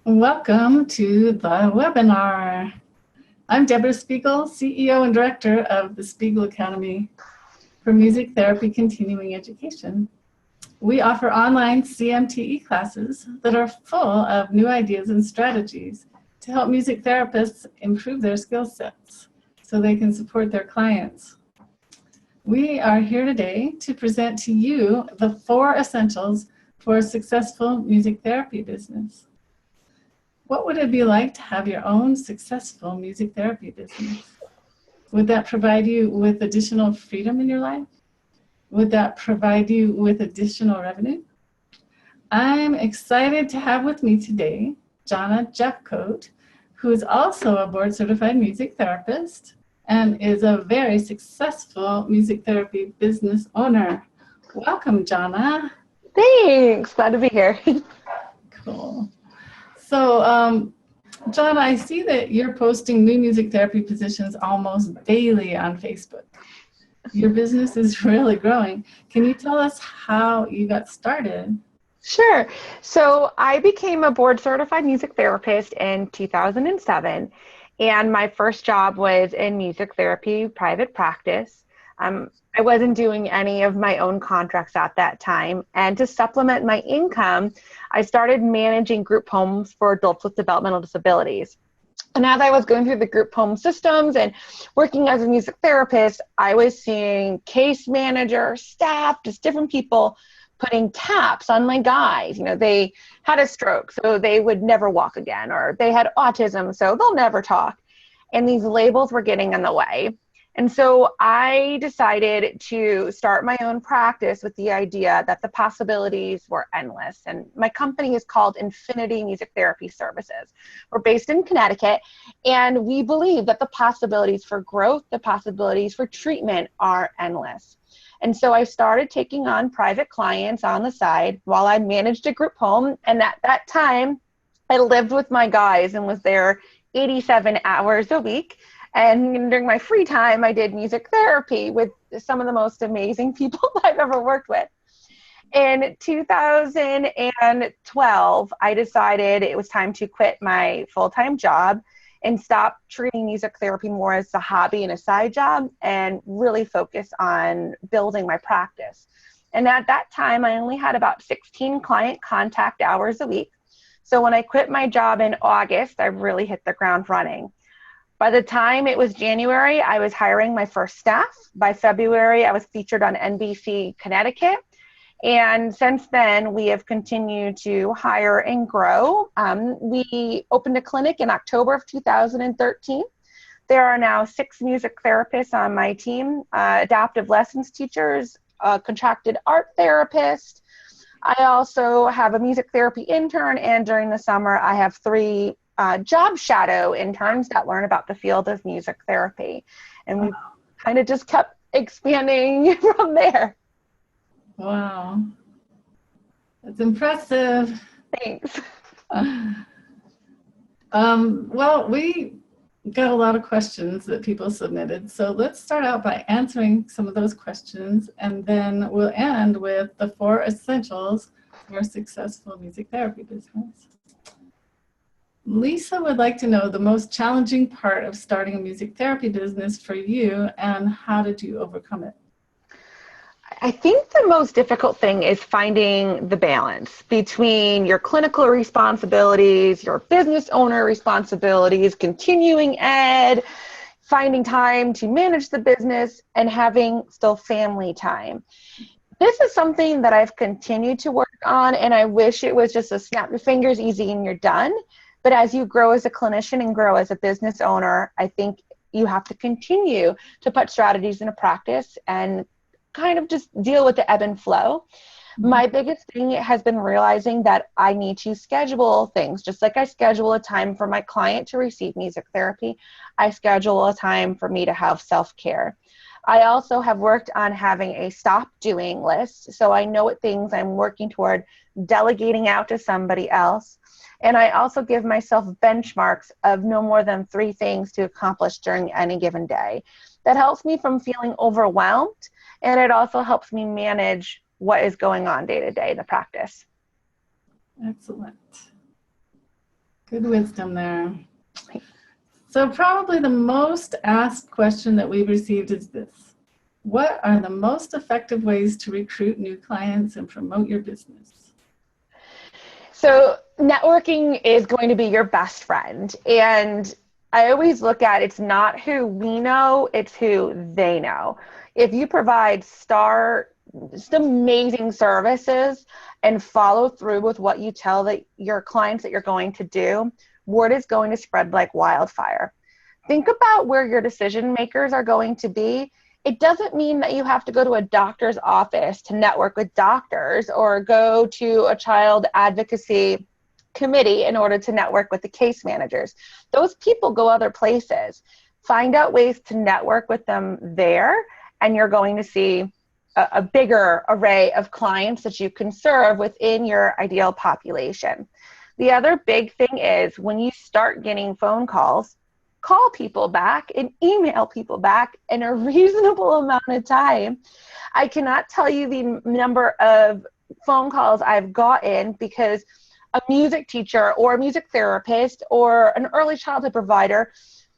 Welcome to the webinar. I'm Deborah Spiegel, CEO and Director of the Spiegel Academy for Music Therapy Continuing Education. We offer online CMTE classes that are full of new ideas and strategies to help music therapists improve their skill sets so they can support their clients. We are here today to present to you the 4 essentials for a successful music therapy business. What would it be like to have your own successful music therapy business? Would that provide you with additional freedom in your life? Would that provide you with additional revenue? I'm excited to have with me today Jana Jeffcoat, who is also a board-certified music therapist and is a very successful music therapy business owner. Welcome, Jana. Thanks, glad to be here. Cool. So, John, I see that you're posting new music therapy positions almost daily on Facebook. Your business is really growing. Can you tell us how you got started? Sure. So I became a board certified music therapist in 2007, and my first job was in music therapy private practice. I wasn't doing any of my own contracts at that time. And to supplement my income, I started managing group homes for adults with developmental disabilities. And as I was going through the group home systems and working as a music therapist, I was seeing case managers, staff, just different people putting taps on my guys. You know, they had a stroke, so they would never walk again, or they had autism, so they'll never talk. And these labels were getting in the way. And so I decided to start my own practice with the idea that the possibilities were endless. And my company is called Infinity Music Therapy Services. We're based in Connecticut, and we believe that the possibilities for growth, the possibilities for treatment are endless. And so I started taking on private clients on the side while I managed a group home. And at that time, I lived with my guys and was there 87 hours a week. And during my free time, I did music therapy with some of the most amazing people I've ever worked with. In 2012, I decided it was time to quit my full-time job and stop treating music therapy more as a hobby and a side job and really focus on building my practice. And at that time, I only had about 16 client contact hours a week. So when I quit my job in August, I really hit the ground running. By the time it was January, I was hiring my first staff. By February, I was featured on NBC Connecticut. And since then, we have continued to hire and grow. We opened a clinic in October of 2013. There are now 6 music therapists on my team, adaptive lessons teachers, a contracted art therapist. I also have a music therapy intern, and during the summer, I have 3 job shadow interns that learn about the field of music therapy. And we kind of just kept expanding from there. Wow. That's impressive. Thanks. Well, we got a lot of questions that people submitted. So let's start out by answering some of those questions, and then we'll end with the 4 essentials for a successful music therapy business. Lisa would like to know the most challenging part of starting a music therapy business for you, and how did you overcome it? I think the most difficult thing is finding the balance between your clinical responsibilities, your business owner responsibilities, continuing ed, finding time to manage the business, and having still family time. This is something that I've continued to work on, and I wish it was just a snap your fingers, easy, and you're done. But as you grow as a clinician and grow as a business owner, I think you have to continue to put strategies into practice and kind of just deal with the ebb and flow. My biggest thing has been realizing that I need to schedule things. Just like I schedule a time for my client to receive music therapy, I schedule a time for me to have self-care. I also have worked on having a stop doing list, so I know what things I'm working toward delegating out to somebody else. And I also give myself benchmarks of no more than 3 things to accomplish during any given day. That helps me from feeling overwhelmed, and it also helps me manage what is going on day to day in the practice. Excellent. Good wisdom there. So probably the most asked question that we've received is this: what are the most effective ways to recruit new clients and promote your business? So networking is going to be your best friend. And I always look at it's not who we know, it's who they know. If you provide just amazing services and follow through with what you tell your clients that you're going to do, word is going to spread like wildfire. Think about where your decision makers are going to be. It doesn't mean that you have to go to a doctor's office to network with doctors or go to a child advocacy committee in order to network with the case managers. Those people go other places. Find out ways to network with them there, and you're going to see a bigger array of clients that you can serve within your ideal population. The other big thing is when you start getting phone calls, call people back and email people back in a reasonable amount of time. I cannot tell you the number of phone calls I've gotten because a music teacher or a music therapist or an early childhood provider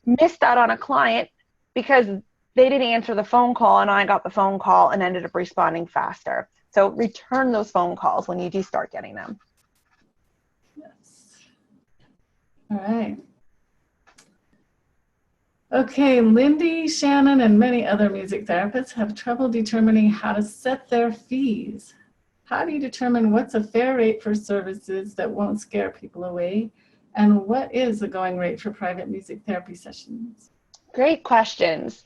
missed out on a client because they didn't answer the phone call and I got the phone call and ended up responding faster. So return those phone calls when you do start getting them. Yes. All right. Okay, Lindy, Shannon, and many other music therapists have trouble determining how to set their fees. How do you determine what's a fair rate for services that won't scare people away? And what is the going rate for private music therapy sessions? Great questions.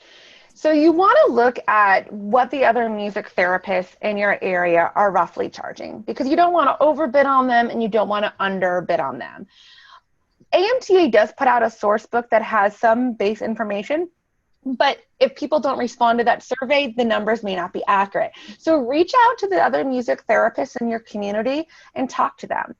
So you want to look at what the other music therapists in your area are roughly charging, because you don't want to overbid on them and you don't want to underbid on them. AMTA does put out a source book that has some base information, but if people don't respond to that survey, the numbers may not be accurate. So reach out to the other music therapists in your community and talk to them.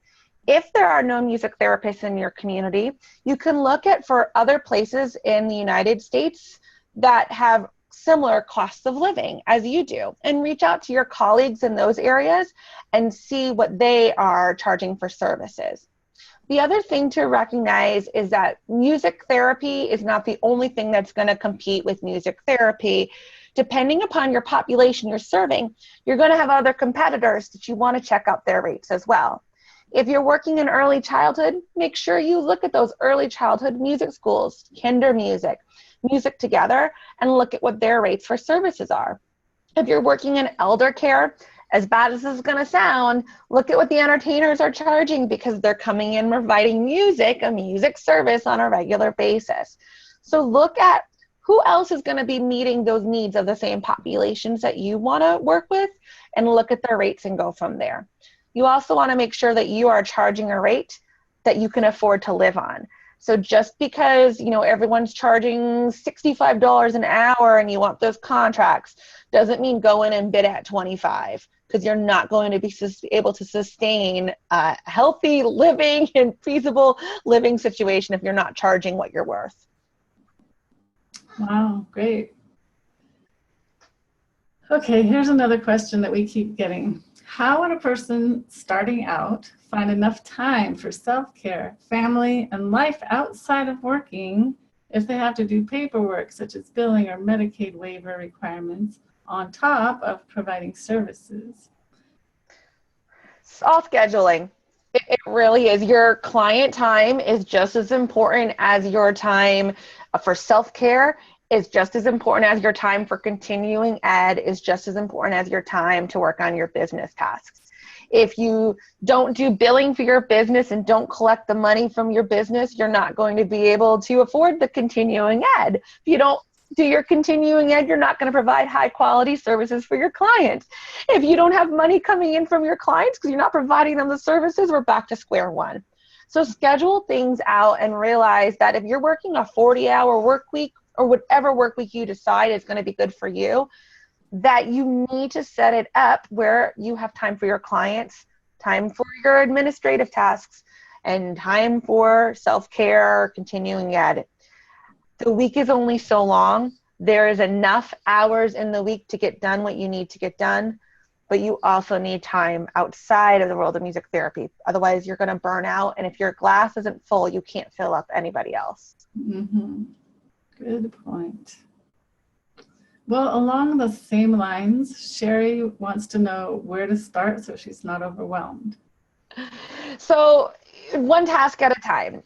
If there are no music therapists in your community, you can look at for other places in the United States that have similar costs of living as you do, and reach out to your colleagues in those areas and see what they are charging for services. The other thing to recognize is that music therapy is not the only thing that's going to compete with music therapy. Depending upon your population you're serving, you're going to have other competitors that you want to check out their rates as well. If you're working in early childhood, make sure you look at those early childhood music schools, Kinder Music, Music Together, and look at what their rates for services are. If you're working in elder care, as bad as this is going to sound, look at what the entertainers are charging because they're coming in providing music, a music service on a regular basis. So look at who else is going to be meeting those needs of the same populations that you want to work with and look at their rates and go from there. You also want to make sure that you are charging a rate that you can afford to live on. So just because, everyone's charging $65 an hour and you want those contracts doesn't mean go in and bid at $25, because you're not going to be able to sustain a healthy living and feasible living situation if you're not charging what you're worth. Wow, great. Okay, here's another question that we keep getting. How would a person starting out find enough time for self-care, family, and life outside of working if they have to do paperwork such as billing or Medicaid waiver requirements on top of providing services? It's all scheduling. It really is. Your client time is just as important as your time for self-care, is just as important as your time for continuing ed, is just as important as your time to work on your business tasks. If you don't do billing for your business and don't collect the money from your business, you're not going to be able to afford the continuing ed. If you don't do your continuing ed, you're not going to provide high quality services for your clients. If you don't have money coming in from your clients because you're not providing them the services, we're back to square one. So schedule things out and realize that if you're working a 40-hour work week or whatever work week you decide is going to be good for you, that you need to set it up where you have time for your clients, time for your administrative tasks, and time for self-care, continuing ed. The week is only so long. There is enough hours in the week to get done what you need to get done. but you also need time outside of the world of music therapy. Otherwise, you're going to burn out. And if your glass isn't full, you can't fill up anybody else. Mm-hmm. Good point. Well, along the same lines, Sherry wants to know where to start so she's not overwhelmed. So one task at a time.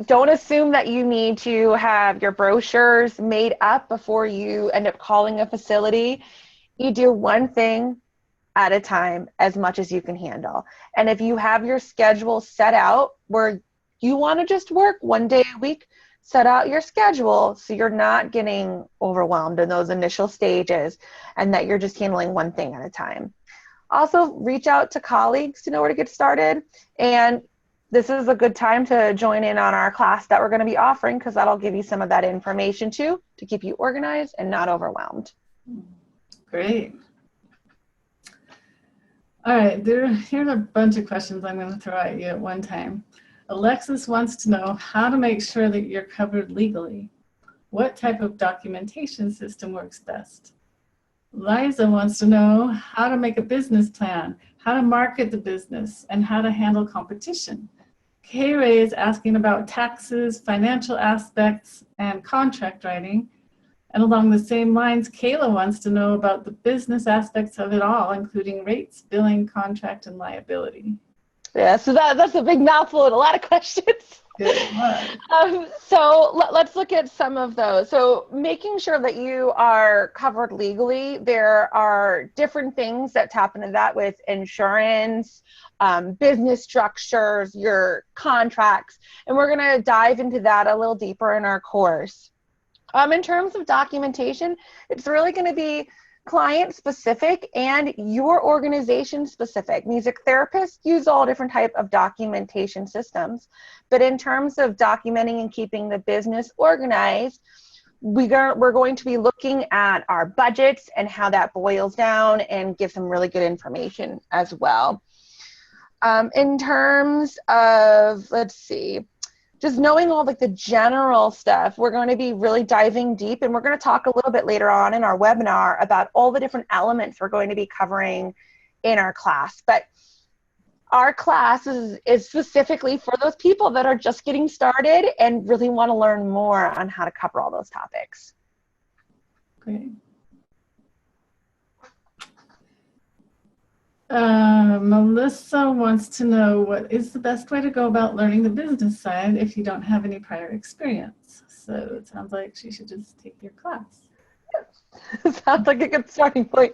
Don't assume that you need to have your brochures made up before you end up calling a facility. You do one thing at a time as much as you can handle. And if you have your schedule set out where you want to just work one day a week, set out your schedule so you're not getting overwhelmed in those initial stages and that you're just handling one thing at a time. Also, reach out to colleagues to know where to get started. And this is a good time to join in on our class that we're going to be offering, because that'll give you some of that information too, to keep you organized and not overwhelmed. Great. All right, here's a bunch of questions I'm going to throw at you at one time. Alexis wants to know how to make sure that you're covered legally. What type of documentation system works best? Liza wants to know how to make a business plan, how to market the business, and how to handle competition. Kay-Ray is asking about taxes, financial aspects, and contract writing. And along the same lines, Kayla wants to know about the business aspects of it all, including rates, billing, contract, and liability. Yeah, so that's a big mouthful and a lot of questions. So let's look at some of those. So making sure that you are covered legally, there are different things that tap into that with insurance, business structures, your contracts, and we're going to dive into that a little deeper in our course. In terms of documentation, it's really going to be client specific and your organization specific. Music therapists use all different type of documentation systems, but in terms of documenting and keeping the business organized, we're going to be looking at our budgets and how that boils down and give some really good information as well. In terms of, let's see, just knowing all like the general stuff, we're going to be really diving deep, and we're going to talk a little bit later on in our webinar about all the different elements we're going to be covering in our class. But our class is specifically for those people that are just getting started and really want to learn more on how to cover all those topics. Great. Melissa wants to know what is the best way to go about learning the business side if you don't have any prior experience. So it sounds like she should just take your class. Sounds like a good starting point.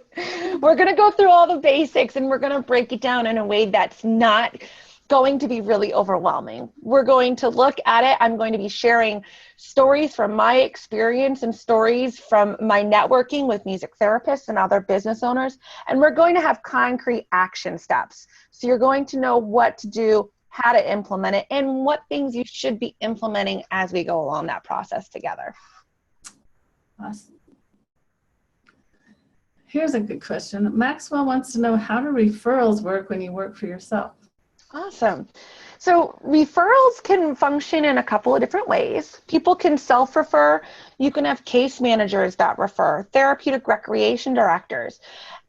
We're going to go through all the basics and we're going to break it down in a way that's not going to be really overwhelming. We're going to look at it. I'm going to be sharing stories from my experience and stories from my networking with music therapists and other business owners. And we're going to have concrete action steps. So you're going to know what to do, how to implement it, and what things you should be implementing as we go along that process together. Awesome. Here's a good question. Maxwell wants to know how do referrals work when you work for yourself? Awesome. So referrals can function in a couple of different ways. People can self-refer. You can have case managers that refer, therapeutic recreation directors.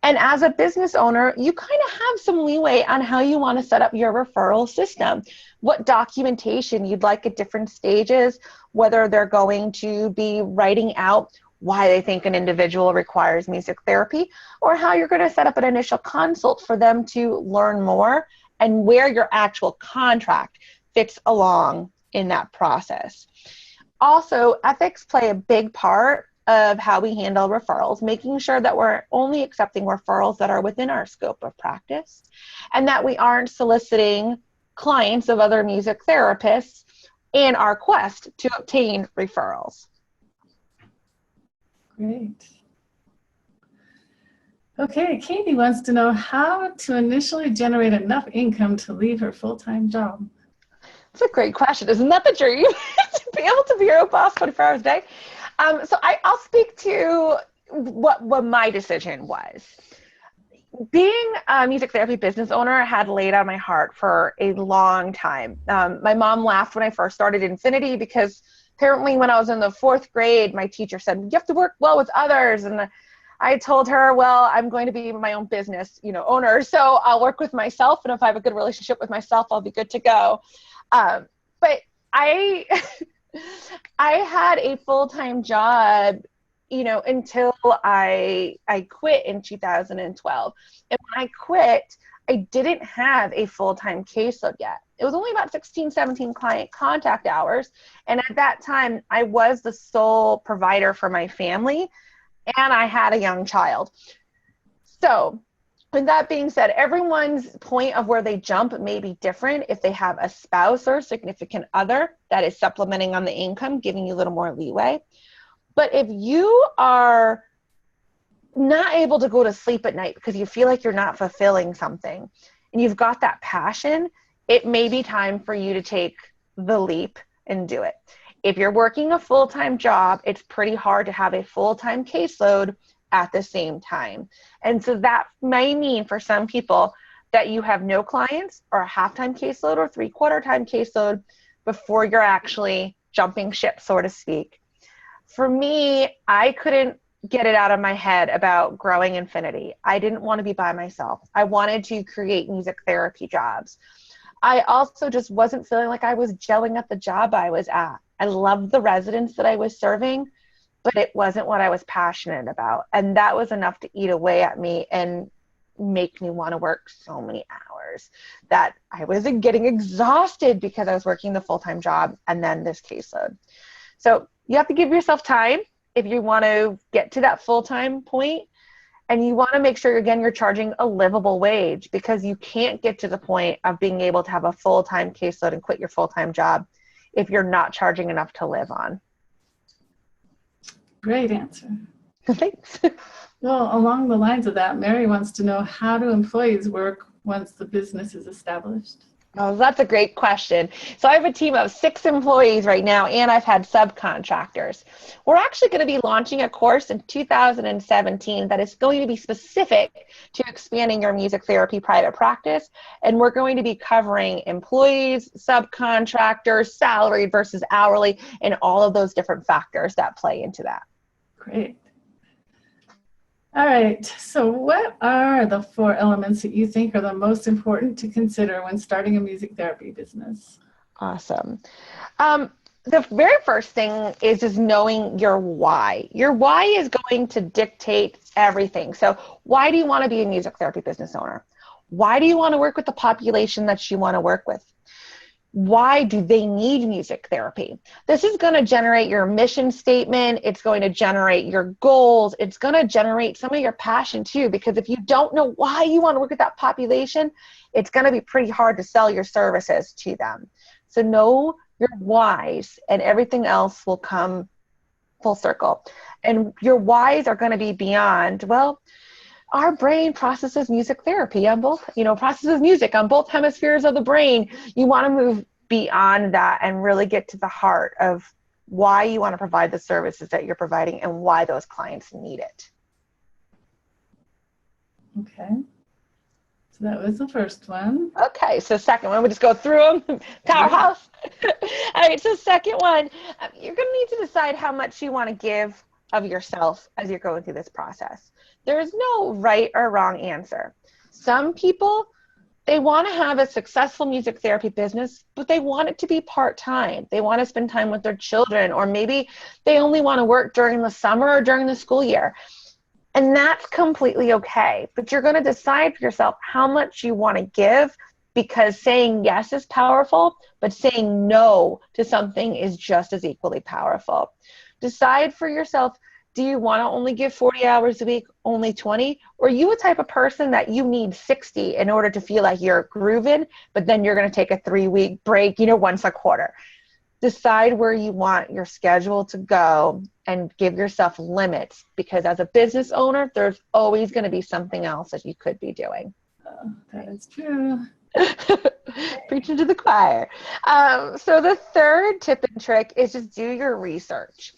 And as a business owner, you kind of have some leeway on how you want to set up your referral system, what documentation you'd like at different stages, whether they're going to be writing out why they think an individual requires music therapy, or how you're going to set up an initial consult for them to learn more, and where your actual contract fits along in that process. Also, ethics play a big part of how we handle referrals, making sure that we're only accepting referrals that are within our scope of practice, and that we aren't soliciting clients of other music therapists in our quest to obtain referrals. Great. Okay, Katie wants to know how to initially generate enough income to leave her full-time job. That's a great question. Isn't that the dream? To be able to be your own boss 24 hours a day? So I'll speak to what my decision was. Being a music therapy business owner had laid on my heart for a long time. My mom laughed when I first started Infinity because apparently when I was in the 4th grade, my teacher said, you have to work well with others. And I told her, well, I'm going to be my own business, owner. So I'll work with myself. And if I have a good relationship with myself, I'll be good to go. But I, I had a full-time job, until I quit in 2012. And when I quit, I didn't have a full-time caseload yet. It was only about 16, 17 client contact hours. And at that time, I was the sole provider for my family, and I had a young child. So with that being said, everyone's point of where they jump may be different. If they have a spouse or a significant other that is supplementing on the income, giving you a little more leeway. But if you are not able to go to sleep at night because you feel like you're not fulfilling something and you've got that passion, it may be time for you to take the leap and do it. If you're working a full-time job, it's pretty hard to have a full-time caseload at the same time. And so that may mean for some people that you have no clients or a half-time caseload or three-quarter time caseload before you're actually jumping ship, so to speak. For me, I couldn't get it out of my head about growing Infinity. I didn't want to be by myself. I wanted to create music therapy jobs. I also just wasn't feeling like I was gelling at the job I was at. I loved the residents that I was serving, but it wasn't what I was passionate about. And that was enough to eat away at me and make me want to work so many hours that I was getting exhausted because I was working the full-time job and then this caseload. So you have to give yourself time if you want to get to that full-time point, and you want to make sure, again, you're charging a livable wage, because you can't get to the point of being able to have a full-time caseload and quit your full-time job if you're not charging enough to live on. Great answer. Thanks. Well, along the lines of that, Mary wants to know, how do employees work once the business is established? Oh, that's a great question. So I have a team of 6 employees right now, and I've had subcontractors. We're actually going to be launching a course in 2017 that is going to be specific to expanding your music therapy private practice. And we're going to be covering employees, subcontractors, salaried versus hourly, and all of those different factors that play into that. Great. All right, so what are the 4 elements that you think are the most important to consider when starting a music therapy business? Awesome. The very first thing is just knowing your why. Your why is going to dictate everything. So why do you want to be a music therapy business owner? Why do you want to work with the population that you want to work with? Why do they need music therapy? This is going to generate your mission statement. It's going to generate your goals. It's going to generate some of your passion too, because if you don't know why you want to work with that population, it's going to be pretty hard to sell your services to them. So know your whys, and everything else will come full circle. And your whys are going to be beyond, well, our brain processes music therapy on both, processes music on both hemispheres of the brain. You want to move beyond that and really get to the heart of why you want to provide the services that you're providing and why those clients need it. Okay. So that was the first one. Okay, so second one, we'll just go through them. Powerhouse. All right, so second one, you're going to need to decide how much you want to give of yourself as you're going through this process. There's no right or wrong answer. Some people, they want to have a successful music therapy business, but they want it to be part-time. They want to spend time with their children, or maybe they only want to work during the summer or during the school year. And that's completely okay. But you're going to decide for yourself how much you want to give, because saying yes is powerful, but saying no to something is just as equally powerful. Decide for yourself, do you want to only give 40 hours a week, only 20? Or are you a type of person that you need 60 in order to feel like you're grooving, but then you're going to take a 3-week break, once a quarter? Decide where you want your schedule to go and give yourself limits, because as a business owner, there's always going to be something else that you could be doing. That is true. Preaching to the choir. So the third tip and trick is just do your research.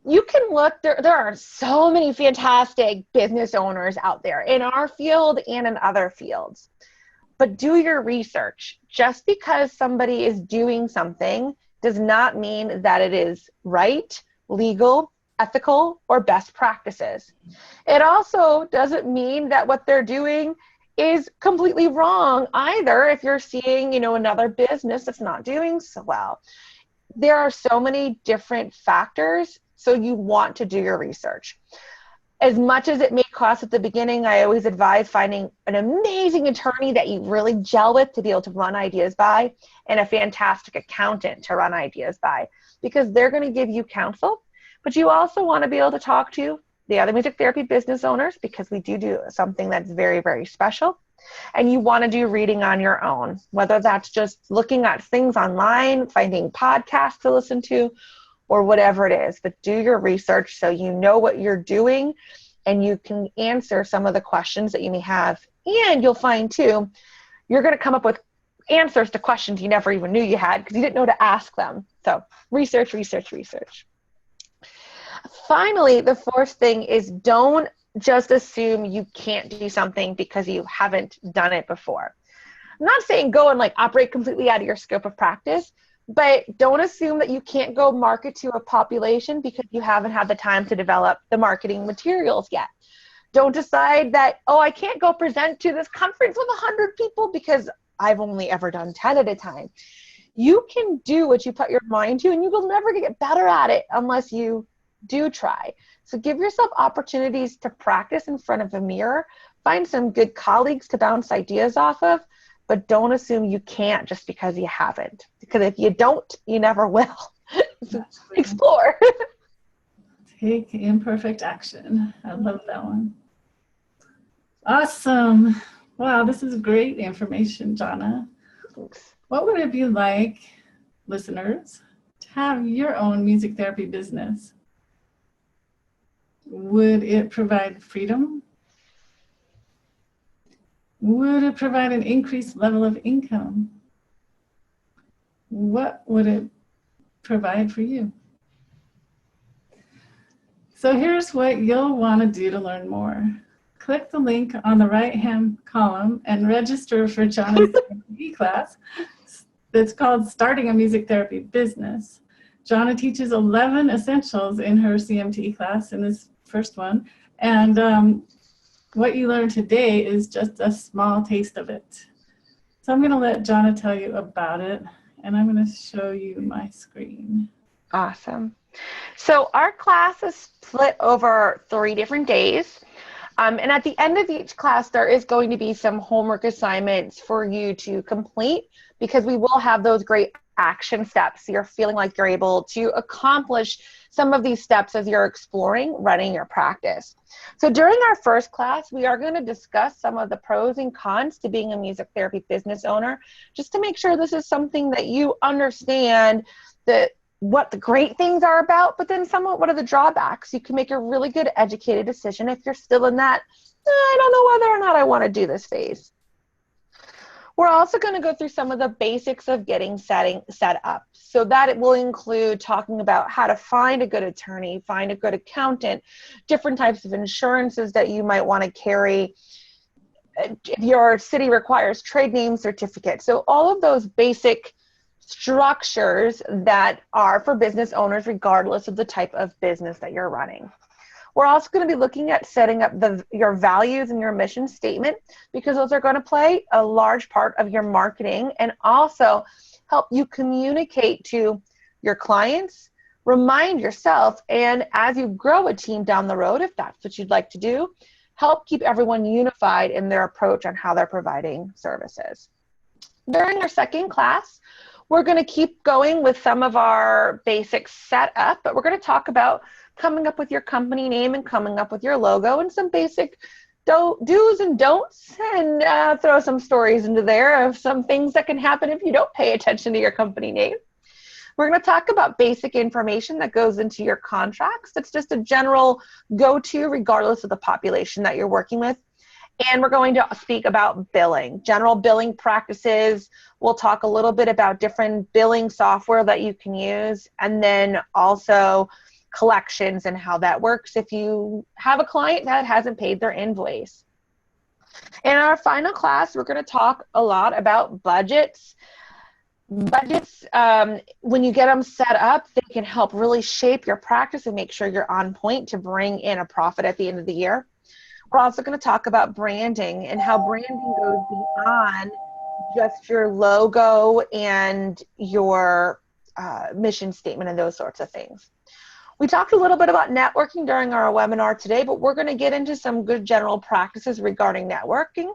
You can look, there are so many fantastic business owners out there in our field and in other fields. But do your research. Just because somebody is doing something does not mean that it is right, legal, ethical or best practices. It also doesn't mean that what they're doing is completely wrong either if you're seeing, another business that's not doing so well. There are so many different factors, so you want to do your research. As much as it may cost at the beginning, I always advise finding an amazing attorney that you really gel with to be able to run ideas by, and a fantastic accountant to run ideas by, because they're going to give you counsel. But you also want to be able to talk to the other music therapy business owners, because we do something that's very, very special. And you want to do reading on your own, whether that's just looking at things online, finding podcasts to listen to, or whatever it is. But do your research so you know what you're doing and you can answer some of the questions that you may have. And you'll find, too, you're going to come up with answers to questions you never even knew you had because you didn't know to ask them. So research, research, research. Finally, the fourth thing is don't just assume you can't do something because you haven't done it before. I'm not saying go and operate completely out of your scope of practice, but don't assume that you can't go market to a population because you haven't had the time to develop the marketing materials yet. Don't decide that, I can't go present to this conference with 100 people because I've only ever done 10 at a time. You can do what you put your mind to, and you will never get better at it unless you do try. So give yourself opportunities to practice in front of a mirror. Find some good colleagues to bounce ideas off of, but don't assume you can't just because you haven't. Because if you don't, you never will. So explore. Take imperfect action. I love that one. Awesome. Wow, this is great information, Jonna. Thanks. What would it be like, listeners, to have your own music therapy business? Would it provide freedom? Would it provide an increased level of income? What would it provide for you? So here's what you'll want to do to learn more. Click the link on the right-hand column and register for Jonna's class that's called Starting a Music Therapy Business. Jonna teaches 11 essentials in her CMT class in this first one. And what you learned today is just a small taste of it. So I'm going to let Jonna tell you about it, and I'm going to show you my screen. Awesome. So our class is split over 3 different days. And at the end of each class, there is going to be some homework assignments for you to complete, because we will have those great action steps. So you're feeling like you're able to accomplish some of these steps as you're exploring running your practice. So during our first class, we are going to discuss some of the pros and cons to being a music therapy business owner, just to make sure this is something that you understand what the great things are about, but then somewhat what are the drawbacks. You can make a really good educated decision if you're still in that, I don't know whether or not I want to do this phase. We're also going to go through some of the basics of getting set up. So that it will include talking about how to find a good attorney, find a good accountant, different types of insurances that you might want to carry. If your city requires trade name certificates. So all of those basic structures that are for business owners, regardless of the type of business that you're running. We're also going to be looking at setting up your values and your mission statement, because those are going to play a large part of your marketing and also help you communicate to your clients, remind yourself, and as you grow a team down the road, if that's what you'd like to do, help keep everyone unified in their approach on how they're providing services. During our second class, we're going to keep going with some of our basics set up, but we're going to talk about coming up with your company name and coming up with your logo and some basic do's and don'ts, and throw some stories into there of some things that can happen if you don't pay attention to your company name. We're going to talk about basic information that goes into your contracts. That's just a general go-to regardless of the population that you're working with. And we're going to speak about billing, general billing practices. We'll talk a little bit about different billing software that you can use, and then also collections and how that works if you have a client that hasn't paid their invoice. In our final class, we're going to talk a lot about budgets, Budgets, when you get them set up, they can help really shape your practice and make sure you're on point to bring in a profit at the end of the year. We're also going to talk about branding and how branding goes beyond just your logo and your mission statement and those sorts of things. We talked a little bit about networking during our webinar today, but we're going to get into some good general practices regarding networking.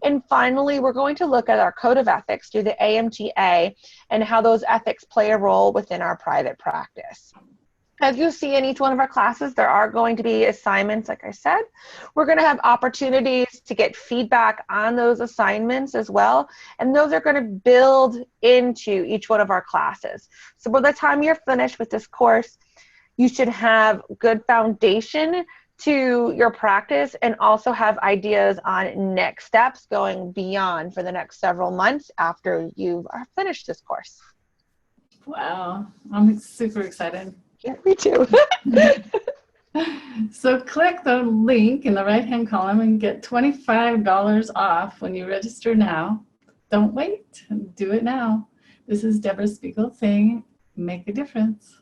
And finally, we're going to look at our code of ethics through the AMTA and how those ethics play a role within our private practice. As you see in each one of our classes, there are going to be assignments, like I said. We're going to have opportunities to get feedback on those assignments as well, and those are going to build into each one of our classes. So by the time you're finished with this course, you should have good foundation to your practice and also have ideas on next steps going beyond for the next several months after you've finished this course. Wow, I'm super excited. Yeah, me too. So click the link in the right-hand column and get $25 off when you register now. Don't wait, do it now. This is Deborah Spiegel saying, make a difference.